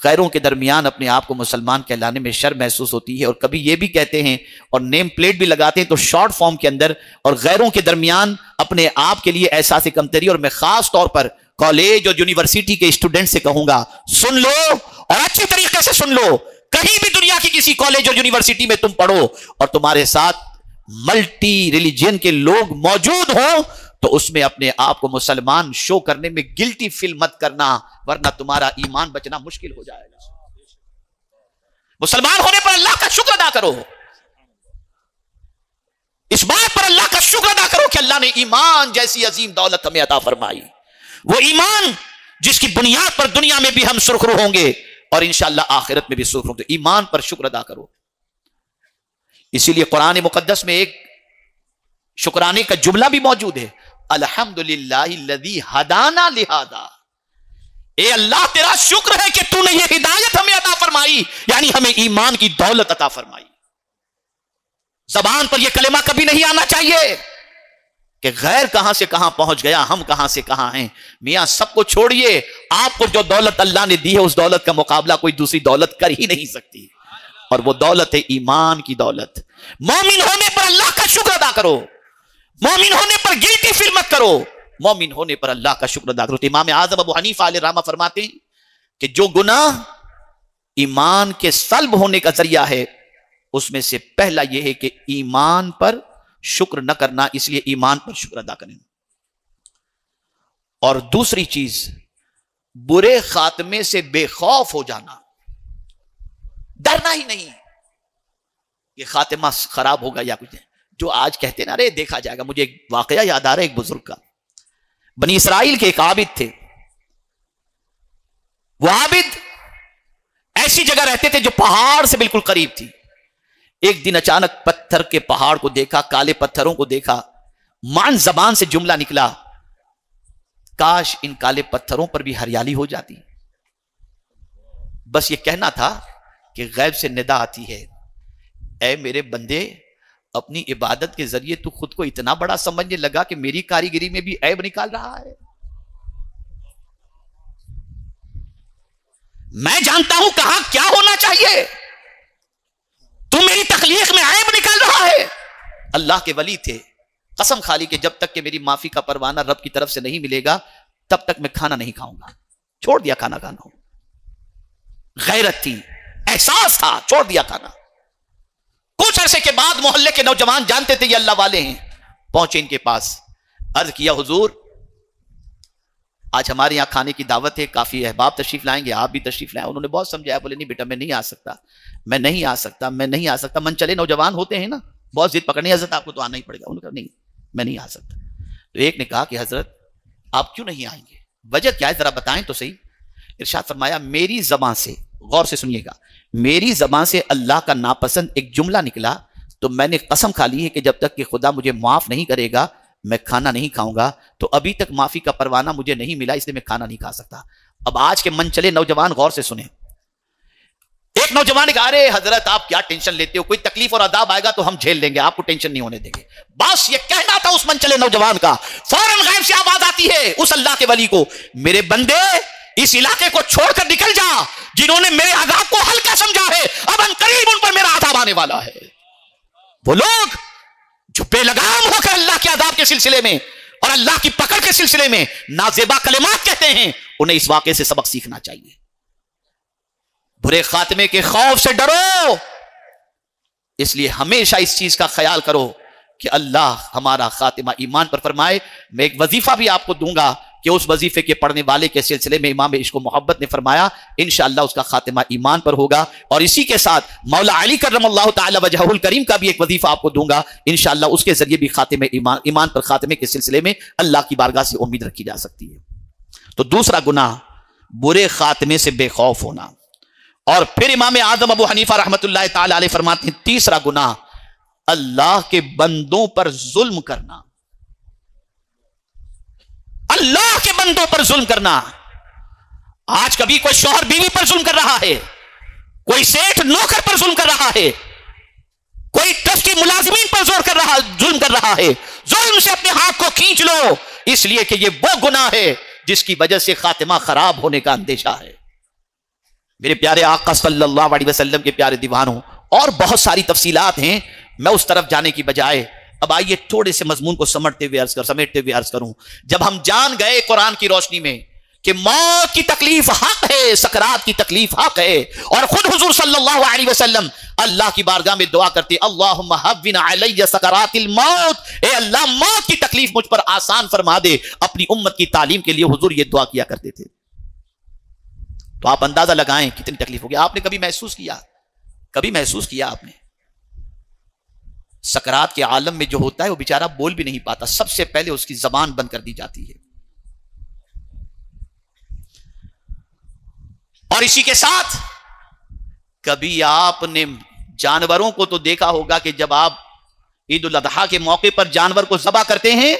غیروں کے درمیان اپنے آپ کو مسلمان کہلانے میں شرم محسوس ہوتی ہے، اور کبھی یہ بھی کہتے ہیں اور نیم پلیٹ بھی لگاتے ہیں تو شارٹ فارم کے اندر، اور غیروں کے درمیان اپنے آپ کے لیے احساس کمتری۔ اور میں خاص طور پر کالج اور یونیورسٹی کے اسٹوڈنٹ سے کہوں گا، سن لو اور اچھی طریقے سے سن لو، کہیں بھی دنیا کی کسی کالج اور یونیورسٹی میں تم پڑھو اور تمہارے ساتھ ملٹی ریلیجن کے لوگ موجود ہوں، تو اس میں اپنے آپ کو مسلمان شو کرنے میں گلٹی فیل مت کرنا، ورنہ تمہارا ایمان بچنا مشکل ہو جائے گا۔ مسلمان ہونے پر اللہ کا شکر ادا کرو، اس بات پر اللہ کا شکر ادا کرو کہ اللہ نے ایمان جیسی عظیم دولت ہمیں عطا فرمائی، وہ ایمان جس کی بنیاد پر دنیا میں بھی ہم سرخرو ہوں گے اور انشاءاللہ آخرت میں بھی سرخرو ہوں گے۔ ایمان پر شکر ادا کرو۔ اسی لیے قرآن مقدس میں ایک شکرانے کا جملہ بھی موجود ہے، الحمدللہ الذی ہدانا لہذا، اے اللہ تیرا شکر ہے کہ تو نے یہ ہدایت ہمیں عطا فرمائی، یعنی ہمیں ایمان کی دولت عطا فرمائی۔ زبان پر یہ کلمہ کبھی نہیں آنا چاہیے کہ غیر کہاں سے کہاں پہنچ گیا، ہم کہاں سے کہاں ہیں۔ میاں سب کو چھوڑیے، آپ کو جو دولت اللہ نے دی ہے اس دولت کا مقابلہ کوئی دوسری دولت کر ہی نہیں سکتی، اور وہ دولت ہے ایمان کی دولت۔ مومن ہونے پر اللہ کا شکر ادا کرو، مومن ہونے پر گلٹی فیل مت کرو، مومن ہونے پر اللہ کا شکر ادا کرو۔ تو امام اعظم ابو حنیفہ علیہ رحمہ فرماتے ہیں کہ جو گناہ ایمان کے سلب ہونے کا ذریعہ ہے، اس میں سے پہلا یہ ہے کہ ایمان پر شکر نہ کرنا، اس لیے ایمان پر شکر ادا کریں۔ اور دوسری چیز، برے خاتمے سے بے خوف ہو جانا، ڈرنا ہی نہیں یہ خاتمہ خراب ہوگا یا کچھ، جو آج کہتے ہیں نا ارے دیکھا جائے گا۔ مجھے ایک واقعہ یاد آ رہا ہے ایک بزرگ کا، بنی اسرائیل کے ایک عابد تھے، وہ عابد ایسی جگہ رہتے تھے جو پہاڑ سے بالکل قریب تھی. ایک دن اچانک پتھر کے پہاڑ کو دیکھا, کالے پتھروں کو دیکھا, مان زبان سے جملہ نکلا, کاش ان کالے پتھروں پر بھی ہریالی ہو جاتی. بس یہ کہنا تھا کہ غیب سے ندا آتی ہے, اے میرے بندے, اپنی عبادت کے ذریعے تو خود کو اتنا بڑا سمجھنے لگا کہ میری کاریگری میں بھی عیب نکال رہا ہے. میں جانتا ہوں کہاں کیا ہونا چاہیے, تو میری تخلیق میں عیب نکال رہا ہے. اللہ کے ولی تھے, قسم کھا لی کہ جب تک کہ میری معافی کا پروانہ رب کی طرف سے نہیں ملے گا تب تک میں کھانا نہیں کھاؤں گا. چھوڑ دیا کھانا کھانا. غیرت تھی, احساس تھا, چھوڑ دیا کھانا. کچھ عرصے کے بعد محلے کے نوجوان جانتے تھے یہ اللہ والے ہیں, پہنچے ان کے پاس, عرض کیا حضور آج ہمارے یہاں کھانے کی دعوت ہے, کافی احباب تشریف لائیں گے, آپ بھی تشریف لائیں. انہوں نے بہت سمجھایا, بولے نہیں بیٹا میں نہیں آ سکتا, میں نہیں آ سکتا, میں نہیں آ سکتا. من چلے نوجوان ہوتے ہیں نا, بہت ضد پکڑنی, حضرت آپ کو تو آنا ہی پڑے گا. انہوں نے کہا نہیں میں نہیں آ سکتا. تو ایک نے کہا کہ حضرت آپ کیوں نہیں آئیں گے, وجہ کیا ہے ذرا بتائیں تو صحیح. ارشاد فرمایا میری زبان سے, غور سے سنیے گا, میری زبان سے اللہ کا ناپسند ایک جملہ نکلا تو میں نے قسم کھا لی ہے کہ جب تک کہ خدا مجھے معاف نہیں کرے گا میں کھانا نہیں کھاؤں گا. تو ابھی تک معافی کا پروانہ مجھے نہیں ملا, اس لیے میں کھانا نہیں کھا سکتا. اب آج کے من چلے نوجوان غور سے سنیں. ایک نوجوان نے کہا ارے حضرت آپ کیا ٹینشن لیتے ہو, کوئی تکلیف اور عذاب آئے گا تو ہم جھیل لیں گے, آپ کو ٹینشن نہیں ہونے دیں گے. بس یہ کہنا تھا اس من چلے نوجوان کا. فوراً غیب سے آواز آتی ہے اس اللہ کے ولی کو, میرے بندے اس علاقے کو چھوڑ کر نکل جا, جنہوں نے میرے عذاب کو ہلکا سمجھا ہے اب ان قریب ان پر میرا عذاب آنے والا ہے. وہ لوگ جو بے لگام ہو کر اللہ کے عذاب کے سلسلے میں اور اللہ کی پکڑ کے سلسلے میں نازیبا کلمات کہتے ہیں, انہیں اس واقعے سے سبق سیکھنا چاہیے. برے خاتمے کے خوف سے ڈرو, اس لیے ہمیشہ اس چیز کا خیال کرو کہ اللہ ہمارا خاتمہ ایمان پر فرمائے. میں ایک وظیفہ بھی آپ کو دوں گا کہ اس وظیفے کے پڑھنے والے کے سلسلے میں امام عشق و محبت نے فرمایا انشاءاللہ اس کا خاتمہ ایمان پر ہوگا. اور اسی کے ساتھ مولا علی کرم اللہ تعالی وجہہ الکریم کا بھی ایک وظیفہ آپ کو دوں گا, انشاءاللہ اس کے ذریعے بھی خاتمہ ایمان پر خاتمے کے سلسلے میں اللہ کی بارگاہ سے امید رکھی جا سکتی ہے. تو دوسرا گناہ برے خاتمے سے بے خوف ہونا. اور پھر امام اعظم ابو حنیفہ رحمۃ اللہ تعالی علیہ فرماتے ہیں تیسرا گناہ اللہ کے بندوں پر ظلم کرنا. اللہ کے بندوں پر ظلم کرنا. آج کبھی کوئی شوہر بیوی پر ظلم کر رہا ہے, کوئی سیٹھ نوکر پر ظلم کر رہا ہے, کوئی ٹرسٹی ملازمین پر ظلم کر رہا ہے. ظلم سے اپنے ہاتھ کو کھینچ لو, اس لیے کہ یہ وہ گناہ ہے جس کی وجہ سے خاتمہ خراب ہونے کا اندیشہ ہے. میرے پیارے آقا صلی اللہ علیہ وسلم کے پیارے دیوانوں, اور بہت ساری تفصیلات ہیں, میں اس طرف جانے کی بجائے اب آئیے تھوڑے سے مضمون کو سمیٹتے ہوئے عرض کروں. جب ہم جان گئے قرآن کی روشنی میں کہ موت کی تکلیف حق ہے, سکرات کی تکلیف حق ہے, اور خود حضور صلی اللہ علیہ وسلم اللہ کی بارگاہ میں دعا کرتے اللہم حون علی سکرات الموت, اے اللہ موت کی تکلیف مجھ پر آسان فرما دے. اپنی امت کی تعلیم کے لیے حضور یہ دعا کیا کرتے تھے. تو آپ اندازہ لگائیں کتنی تکلیف ہوگی. آپ نے کبھی محسوس کیا آپ نے سکرات کے عالم میں جو ہوتا ہے وہ بیچارہ بول بھی نہیں پاتا, سب سے پہلے اس کی زبان بند کر دی جاتی ہے. اور اسی کے ساتھ کبھی آپ نے جانوروں کو تو دیکھا ہوگا کہ جب آپ عید الاضحیٰ کے موقع پر جانور کو ذبح کرتے ہیں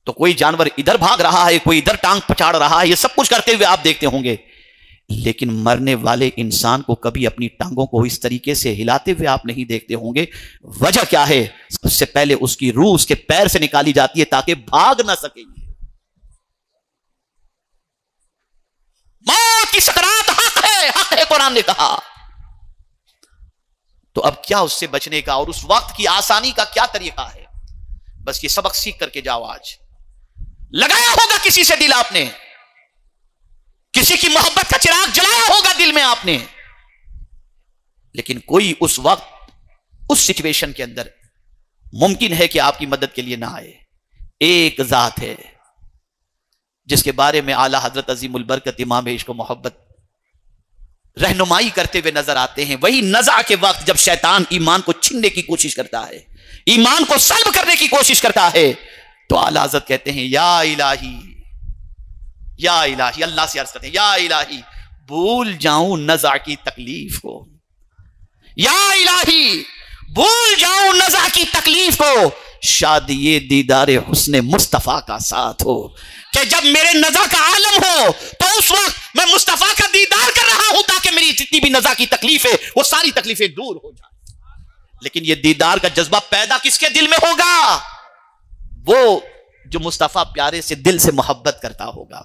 تو کوئی جانور ادھر بھاگ رہا ہے, کوئی ادھر ٹانگ پچاڑ رہا ہے, یہ سب کچھ کرتے ہوئے آپ دیکھتے ہوں گے. لیکن مرنے والے انسان کو کبھی اپنی ٹانگوں کو اس طریقے سے ہلاتے ہوئے آپ نہیں دیکھتے ہوں گے. وجہ کیا ہے؟ سب سے پہلے اس کی روح اس کے پیر سے نکالی جاتی ہے تاکہ بھاگ نہ سکے. موت کی سکرات حق ہے قرآن نے کہا. تو اب کیا اس سے بچنے کا اور اس وقت کی آسانی کا کیا طریقہ ہے؟ بس یہ سبق سیکھ کر کے جاؤ. آج لگایا ہوگا کسی سے دل آپ نے, کسی کی محبت کا چراغ جلایا ہوگا دل میں آپ نے, لیکن کوئی اس وقت اس سچویشن کے اندر ممکن ہے کہ آپ کی مدد کے لیے نہ آئے. ایک ذات ہے جس کے بارے میں اعلی حضرت عظیم البرکت امام عشق و محبت رہنمائی کرتے ہوئے نظر آتے ہیں. وہی نزع کے وقت جب شیطان ایمان کو چھیننے کی کوشش کرتا ہے, ایمان کو سلب کرنے کی کوشش کرتا ہے, تو اعلی حضرت کہتے ہیں یا الہی, یا الہی, اللہ سے عرض کرتے ہیں یا الہی بھول جاؤں نزع کی تکلیف کو، یا الہی بھول جاؤں نزع کی تکلیف کو، شادی دیدار حسن مصطفیٰ کا ساتھ ہو، کہ جب میرے نزع کا عالم ہو تو اس وقت میں مصطفیٰ کا دیدار کر رہا ہوں تاکہ میری جتنی بھی نزع کی تکلیف ہے وہ ساری تکلیفیں دور ہو جائیں۔ لیکن یہ دیدار کا جذبہ پیدا کس کے دل میں ہوگا؟ وہ جو مصطفیٰ پیارے سے دل سے محبت کرتا ہوگا،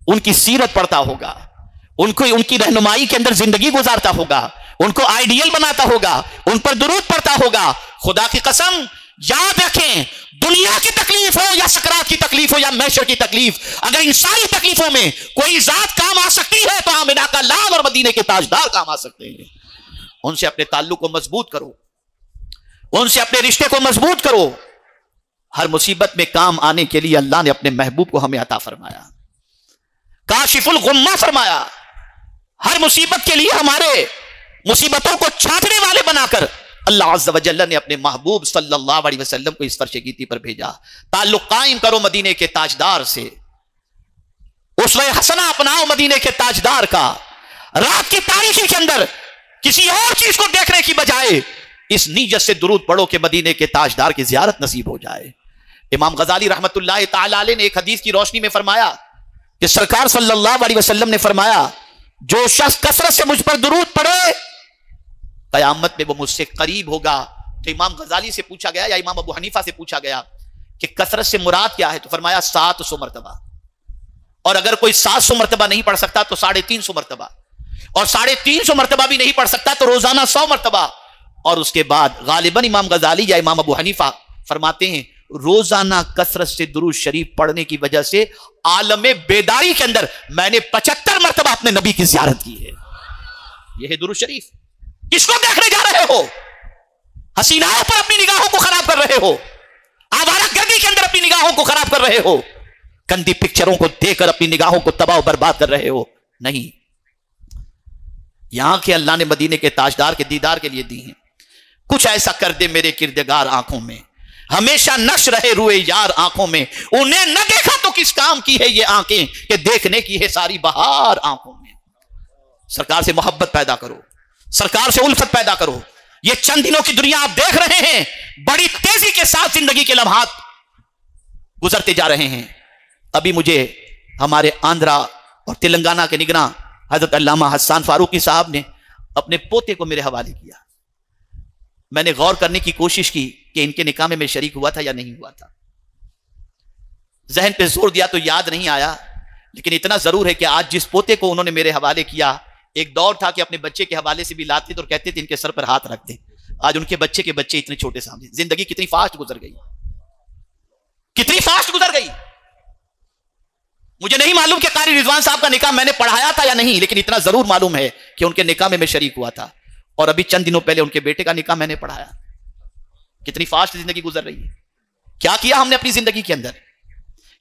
ان کی سیرت پڑھتا ہوگا، ان کی رہنمائی کے اندر زندگی گزارتا ہوگا، ان کو آئیڈیل بناتا ہوگا، ان پر درود پڑھتا ہوگا۔ خدا کی قسم یاد رکھیں، دنیا کی تکلیف ہو یا سکرات کی تکلیف ہو یا محشر کی تکلیف، اگر ان ساری تکلیفوں میں کوئی ذات کام آ سکتی ہے تو آمنہ کا لال اور مدینے کے تاجدار کام آ سکتے ہیں۔ ان سے اپنے تعلق کو مضبوط کرو، ان سے اپنے رشتے کو مضبوط کرو۔ ہر مصیبت میں کام آنے کے لیے اللہ نے اپنے محبوب کو ہمیں عطا فرمایا، کاشف الغمہ فرمایا۔ ہر مصیبت کے لیے ہمارے مصیبتوں کو چھانٹنے والے بنا کر اللہ عز و جل نے اپنے محبوب صلی اللہ علیہ وسلم کو اس فرش گیتی پر بھیجا۔ تعلق قائم کرو مدینے کے تاجدار سے، اسوہ حسنہ اپناؤ مدینے کے تاجدار کا۔ رات کی تاریکی کے اندر کسی اور چیز کو دیکھنے کی بجائے اس نیت سے درود پڑھو کہ مدینے کے تاجدار کی زیارت نصیب ہو جائے۔ امام غزالی رحمت اللہ تعالی علیہ نے ایک حدیث کی روشنی میں فرمایا کہ سرکار صلی اللہ علیہ وسلم نے فرمایا، جو شخص کثرت سے مجھ پر درود پڑھے قیامت میں وہ مجھ سے قریب ہوگا۔ تو امام غزالی سے پوچھا گیا یا امام ابو حنیفہ سے پوچھا گیا کہ کثرت سے مراد کیا ہے؟ تو فرمایا 700 مرتبہ، اور اگر کوئی 700 مرتبہ نہیں پڑھ سکتا تو 350 مرتبہ، اور 350 مرتبہ بھی نہیں پڑھ سکتا تو روزانہ 100 مرتبہ۔ اور اس کے بعد غالباً امام غزالی یا امام ابو حنیفہ فرماتے ہیں روزانہ کثرت سے درود شریف پڑھنے کی وجہ سے عالم بیداری کے اندر میں نے 75 مرتبہ اپنے نبی کی زیارت کی ہے۔ یہ ہے درود شریف۔ کس کو دیکھنے جا رہے ہو؟ حسیناؤں پر اپنی نگاہوں کو خراب کر رہے ہو، آوارہ گردی کے اندر اپنی نگاہوں کو خراب کر رہے ہو، گندی پکچروں کو دیکھ کر اپنی نگاہوں کو تباہ و برباد کر رہے ہو؟ نہیں، یہاں کے اللہ نے مدینے کے تاجدار کے دیدار کے لیے دی ہیں۔ کچھ ایسا کر دے میرے کردگار آنکھوں میں، ہمیشہ نقش رہے روئے یار آنکھوں میں، انہیں نہ دیکھا تو کس کام کی ہے یہ آنکھیں کہ دیکھنے کی ہے ساری بہار آنکھوں میں۔ سرکار سے محبت پیدا کرو، سرکار سے الفت پیدا کرو۔ یہ چند دنوں کی دنیا آپ دیکھ رہے ہیں، بڑی تیزی کے ساتھ زندگی کے لمحات گزرتے جا رہے ہیں۔ ابھی مجھے ہمارے آندھرا اور تلنگانہ کے نگراں حضرت علامہ حسان فاروقی صاحب نے اپنے پوتے کو میرے حوالے کیا۔ میں نے غور کرنے کی کوشش کی کہ ان کے نکاح میں شریک ہوا تھا یا نہیں ہوا تھا۔ ذہن پہ زور دیا تو یاد نہیں آیا، لیکن اتنا ضرور ہے کہ آج جس پوتے کو انہوں نے میرے حوالے کیا، ایک دور تھا کہ اپنے بچے کے حوالے سے بھی لاتے تھے اور کہتے تھے ان کے سر پر ہاتھ رکھ دیں۔ آج ان کے بچے اتنے چھوٹے سامنے۔ زندگی کتنی فاسٹ گزر گئی، کتنی فاسٹ گزر گئی۔ مجھے نہیں معلوم کہ قاری رضوان صاحب کا نکاح میں نے پڑھایا تھا یا نہیں، لیکن اتنا ضرور معلوم ہے کہ ان کے نکاح میں شریک ہوا تھا، اور ابھی چند دنوں پہلے ان کے بیٹے کا نکاح میں نے پڑھایا۔ کتنی فاسٹ زندگی گزر رہی ہے۔ کیا کیا ہم نے اپنی زندگی کے اندر؟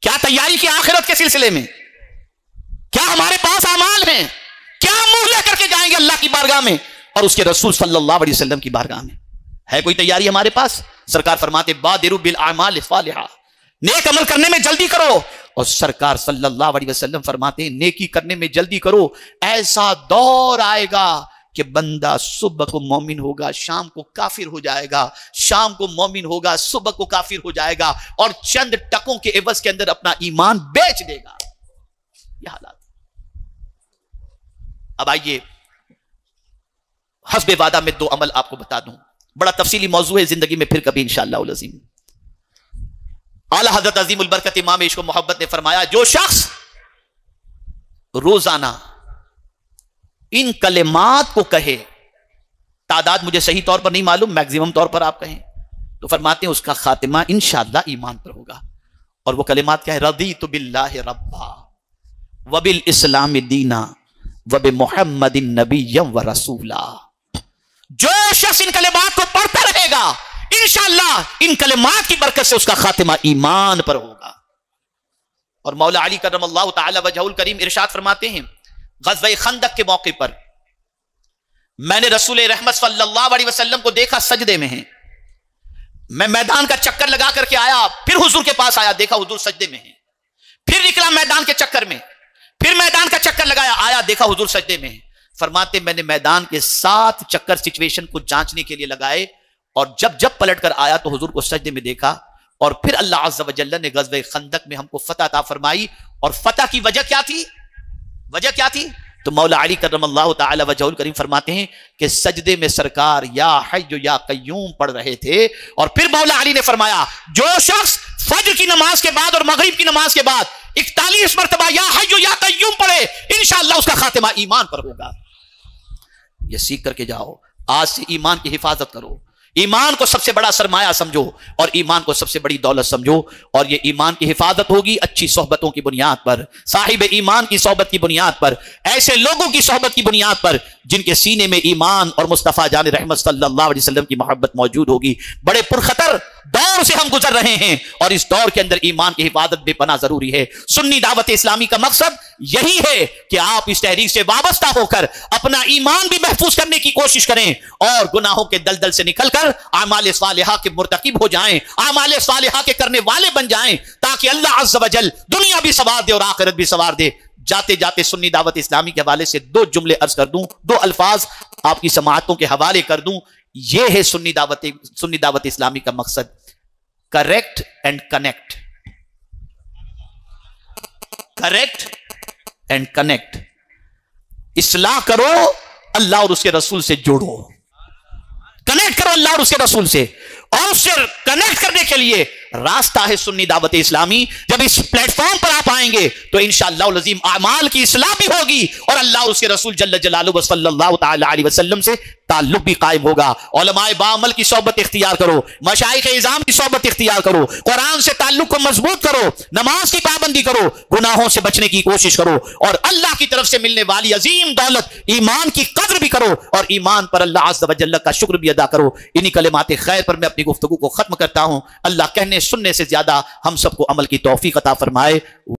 کیا تیاری کی آخرت کے سلسلے میں؟ کیا ہمارے پاس اعمال ہیں؟ کیا منہ لے کر کے جائیں گے اللہ کی بارگاہ میں اور اس کے رسول صلی اللہ علیہ وسلم کی بارگاہ میں؟ ہے کوئی تیاری ہمارے پاس؟ سرکار فرماتے بادروا بالاعمال الصالحہ، نیک عمل کرنے میں جلدی کرو۔ اور سرکار صلی اللہ علیہ وسلم فرماتے ہیں نیکی کرنے میں جلدی کرو، ایسا دور آئے گا کہ بندہ صبح کو مومن ہوگا شام کو کافر ہو جائے گا، شام کو مومن ہوگا صبح کو کافر ہو جائے گا، اور چند ٹکوں کے عوض کے اندر اپنا ایمان بیچ دے گا۔ یہ حالات۔ اب آئیے حسب وعدہ میں 2 عمل آپ کو بتا دوں، بڑا تفصیلی موضوع ہے، زندگی میں پھر کبھی انشاءاللہ العظیم۔ اعلی حضرت عظیم البرکت امام عشق و محبت نے فرمایا جو شخص روزانہ ان کلمات کو کہے، تعداد مجھے صحیح طور پر نہیں معلوم، میکزیمم طور پر آپ کہیں تو فرماتے ہیں اس کا خاتمہ انشاءاللہ ایمان پر ہوگا۔ اور وہ کلمات کیا ہے؟ رضیت باللہ ربا وبالاسلام دینا وبمحمد نبیا ورسولا۔ جو شخص ان کلمات کو پڑھتا رہے گا انشاءاللہ ان کلمات کی برکت سے اس کا خاتمہ ایمان پر ہوگا۔ اور مولا علی کرم اللہ تعالی وجہہ الکریم ارشاد فرماتے ہیں غزوہ خندق کے موقع پر میں نے رسول رحمت صلی اللہ علیہ وسلم کو دیکھا سجدے میں ہیں۔ میں میدان کا چکر لگا کر کے آیا، پھر حضور کے پاس آیا، دیکھا حضور سجدے میں ہیں، پھر نکلا میدان کے چکر میں، پھر میدان کا چکر لگایا، آیا آیا دیکھا حضور سجدے میں، فرماتے میں نے میدان کے 7 چکر سچویشن کو جانچنے کے لیے لگائے، اور جب پلٹ کر آیا تو حضور کو سجدے میں دیکھا، اور پھر اللہ عز و جل نے غزوہ خندق میں ہم کو فتح عطا فرمائی. اور فتح کی وجہ کیا تھی؟ وجہ کیا تھی؟ تو مولا علی کرم اللہ تعالی وجہہ الکریم فرماتے ہیں کہ سجدے میں سرکار یا حی یا قیوم پڑھ رہے تھے، اور پھر مولا علی نے فرمایا جو شخص فجر کی نماز کے بعد اور مغرب کی نماز کے بعد 41 مرتبہ یا حی یا قیوم پڑھے انشاءاللہ اس کا خاتمہ ایمان پر ہوگا. یہ سیکھ کر کے جاؤ، آج سے ایمان کی حفاظت کرو، ایمان کو سب سے بڑا سرمایہ سمجھو اور ایمان کو سب سے بڑی دولت سمجھو، اور یہ ایمان کی حفاظت ہوگی اچھی صحبتوں کی بنیاد پر، صاحب ایمان کی صحبت کی بنیاد پر، ایسے لوگوں کی صحبت کی بنیاد پر جن کے سینے میں ایمان اور مصطفیٰ جان رحمت صلی اللہ علیہ وسلم کی محبت موجود ہوگی. بڑے پرخطر دور سے ہم گزر رہے ہیں، اور اس دور کے اندر ایمان کی حفاظت بے پناہ ضروری ہے. سنی دعوت اسلامی کا مقصد یہی ہے کہ آپ اس تحریک سے وابستہ ہو کر اپنا ایمان بھی محفوظ کرنے کی کوشش کریں، اور گناہوں کے دلدل سے نکل کر اعمال صالحہ کے مرتکب ہو جائیں، اعمال صالحہ کے کرنے والے بن جائیں، تاکہ اللہ عز و جل دنیا بھی سنوار دے اور آخرت بھی سنوار دے. جاتے جاتے سنی دعوت اسلامی کے حوالے سے 2 جملے عرض کر دوں، 2 الفاظ آپ کی سماعتوں کے حوالے کر دوں. یہ ہے سنی دعوت اسلامی کا مقصد، correct and connect. Correct and connect. اصلاح کرو، اللہ اور اس کے رسول سے جوڑو. کنیکٹ کرو اللہ اور اس کے رسول سے، اور اس سے کنیکٹ کرنے کے لیے راستہ ہے سنی دعوت اسلامی. جب اس پلیٹ فارم پر آپ آئیں گے تو انشاءاللہ العظیم اعمال کی اصلاح بھی ہوگی، اور اللہ اور اس کے رسول جل جلالہ صلی اللہ تعالی علیہ وسلم سے تعلق بھی قائم ہوگا. علماء باعمل کی صحبت اختیار کرو، مشائخ اعظام کی صحبت اختیار کرو، قرآن سے تعلق کو مضبوط کرو، نماز کی پابندی کرو، گناہوں سے بچنے کی کوشش کرو، اور اللہ کی طرف سے ملنے والی عظیم دولت ایمان کی قدر بھی کرو، اور ایمان پر اللہ عز و جل کا شکر بھی ادا کرو. انہی کلمات خیر پر میں اپنی گفتگو کو ختم کرتا ہوں. اللہ کہنے سننے سے زیادہ ہم سب کو عمل کی توفیق عطا فرمائے.